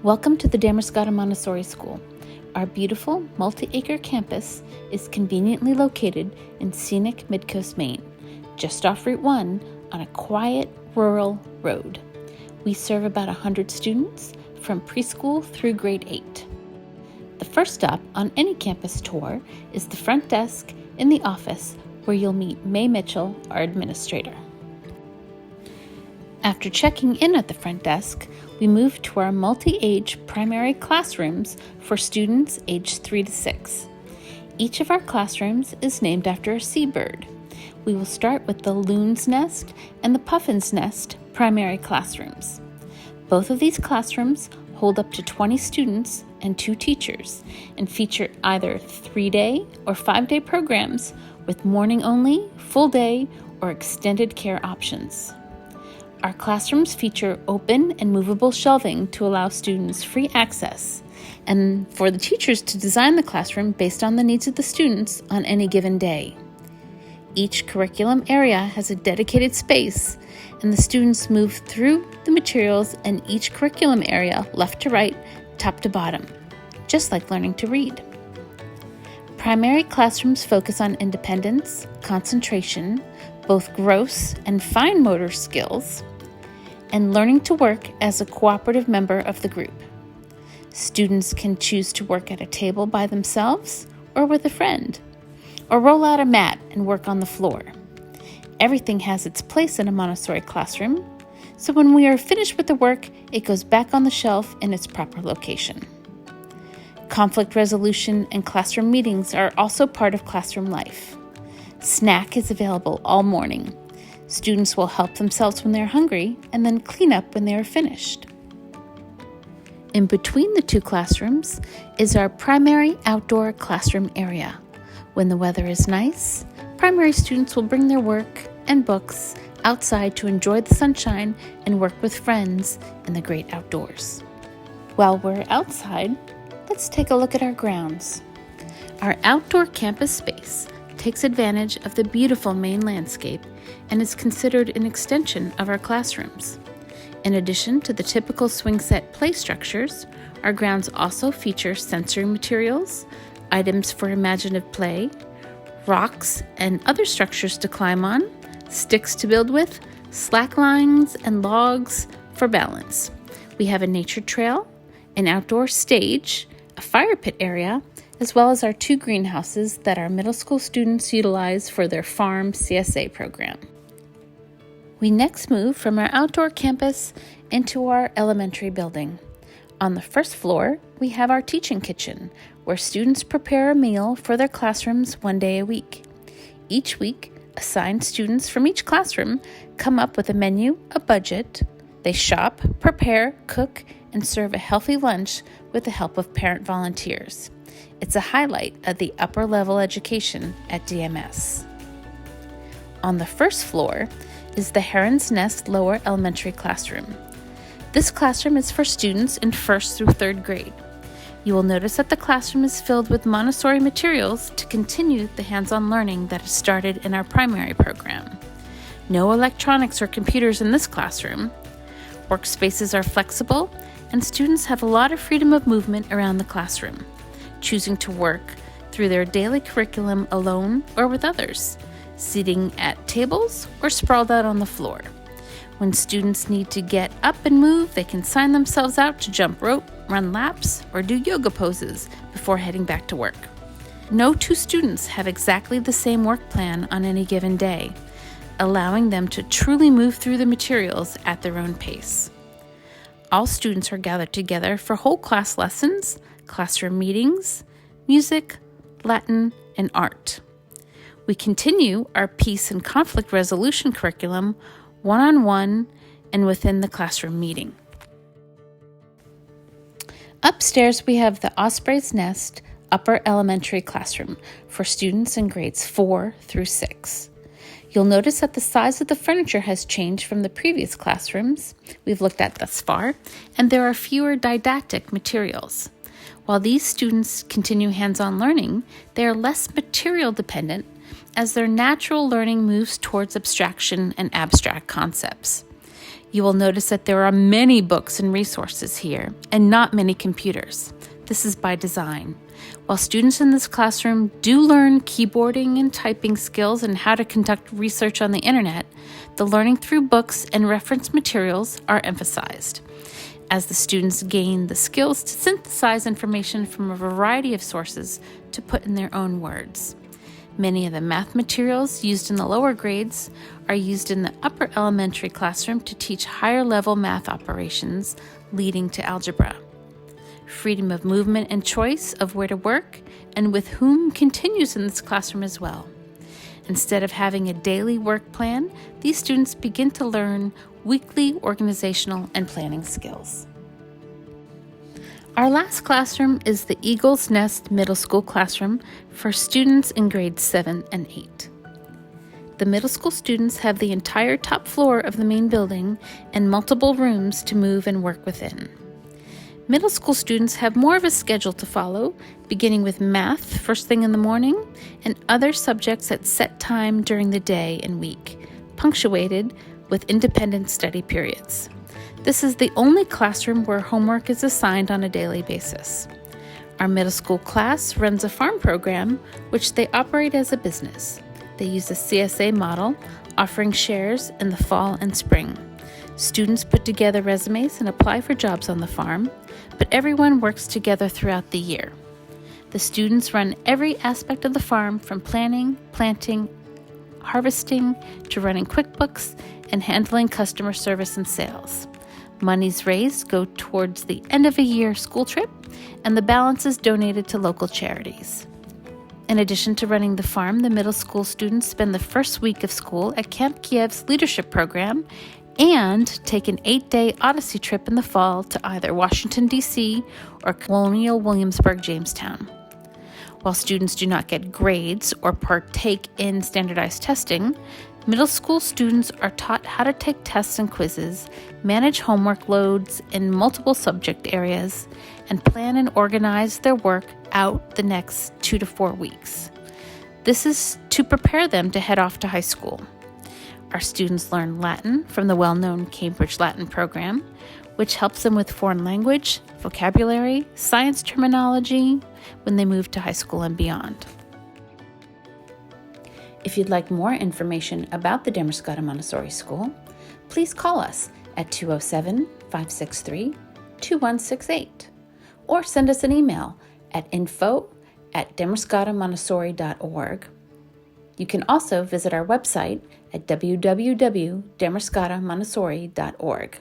Welcome to the Damariscotta Montessori School. Our beautiful multi-acre campus is conveniently located in scenic Midcoast, Maine, just off Route 1 on a quiet, rural road. We serve about 100 students from preschool through grade 8. The first stop on any campus tour is the front desk in the office where you'll meet May Mitchell, our administrator. After checking in at the front desk, we move to our multi-age primary classrooms for students aged 3 to 6. Each of our classrooms is named after a seabird. We will start with the loon's nest and the puffin's nest primary classrooms. Both of these classrooms hold up to 20 students and 2 teachers and feature either 3-day or 5-day programs with morning only, full day, or extended care options. Our classrooms feature open and movable shelving to allow students free access, and for the teachers to design the classroom based on the needs of the students on any given day. Each curriculum area has a dedicated space, and the students move through the materials in each curriculum area left to right, top to bottom, just like learning to read. Primary classrooms focus on independence, concentration, both gross and fine motor skills, and learning to work as a cooperative member of the group. Students can choose to work at a table by themselves or with a friend, or roll out a mat and work on the floor. Everything has its place in a Montessori classroom, so when we are finished with the work, it goes back on the shelf in its proper location. Conflict resolution and classroom meetings are also part of classroom life. Snack is available all morning. Students will help themselves when they're hungry and then clean up when they are finished. In between the 2 classrooms is our primary outdoor classroom area. When the weather is nice, primary students will bring their work and books outside to enjoy the sunshine and work with friends in the great outdoors. While we're outside, let's take a look at our grounds. Our outdoor campus space takes advantage of the beautiful Maine landscape and is considered an extension of our classrooms. In addition to the typical swing set play structures, our grounds also feature sensory materials, items for imaginative play, rocks and other structures to climb on, sticks to build with, slack lines and logs for balance. We have a nature trail, an outdoor stage, a fire pit area, as well as our 2 greenhouses that our middle school students utilize for their farm CSA program. We next move from our outdoor campus into our elementary building. On the first floor, we have our teaching kitchen, where students prepare a meal for their classrooms 1 day a week. Each week, assigned students from each classroom come up with a menu, a budget. They shop, prepare, cook, and serve a healthy lunch with the help of parent volunteers. It's a highlight of the upper level education at DMS. On the first floor is the Heron's Nest Lower Elementary Classroom. This classroom is for students in 1st through 3rd grade. You will notice that the classroom is filled with Montessori materials to continue the hands-on learning that has started in our primary program. No electronics or computers in this classroom. Workspaces are flexible, and students have a lot of freedom of movement around the classroom, choosing to work through their daily curriculum alone or with others, sitting at tables or sprawled out on the floor. When students need to get up and move, they can sign themselves out to jump rope, run laps, or do yoga poses before heading back to work. No 2 students have exactly the same work plan on any given day, allowing them to truly move through the materials at their own pace. All students are gathered together for whole class lessons, classroom meetings, music, Latin, and art. We continue our peace and conflict resolution curriculum one-on-one and within the classroom meeting. Upstairs, we have the Osprey's Nest Upper Elementary Classroom for students in grades 4 through 6. You'll notice that the size of the furniture has changed from the previous classrooms we've looked at thus far, and there are fewer didactic materials. While these students continue hands-on learning, they are less material dependent as their natural learning moves towards abstraction and abstract concepts. You will notice that there are many books and resources here, and not many computers. This is by design. While students in this classroom do learn keyboarding and typing skills and how to conduct research on the internet, the learning through books and reference materials are emphasized, as the students gain the skills to synthesize information from a variety of sources to put in their own words. Many of the math materials used in the lower grades are used in the upper elementary classroom to teach higher-level math operations leading to algebra. Freedom of movement and choice of where to work and with whom continues in this classroom as well. Instead of having a daily work plan, these students begin to learn weekly organizational and planning skills. Our last classroom is the Eagle's Nest Middle School classroom for students in grades 7 and 8. The middle school students have the entire top floor of the main building and multiple rooms to move and work within. Middle school students have more of a schedule to follow, beginning with math first thing in the morning and other subjects at set time during the day and week, punctuated with independent study periods. This is the only classroom where homework is assigned on a daily basis. Our middle school class runs a farm program, which they operate as a business. They use a CSA model, offering shares in the fall and spring. Students put together resumes and apply for jobs on the farm, but everyone works together throughout the year. The students run every aspect of the farm, from planning, planting, harvesting, to running QuickBooks and handling customer service and sales. Monies raised go towards the end of a year school trip, and the balance is donated to local charities. In addition to running the farm, the middle school students spend the first week of school at Camp Kiev's leadership program and take an 8-day Odyssey trip in the fall to either Washington, D.C. or Colonial Williamsburg, Jamestown. While students do not get grades or partake in standardized testing, middle school students are taught how to take tests and quizzes, manage homework loads in multiple subject areas, and plan and organize their work out the next 2 to 4 weeks. This is to prepare them to head off to high school. Our students learn Latin from the well-known Cambridge Latin program, which helps them with foreign language, vocabulary, science terminology when they move to high school and beyond. If you'd like more information about the Damariscotta Montessori School, please call us at 207-563-2168 or send us an email at info@damariscottamontessori.org. You can also visit our website at www.damariscottamontessori.org.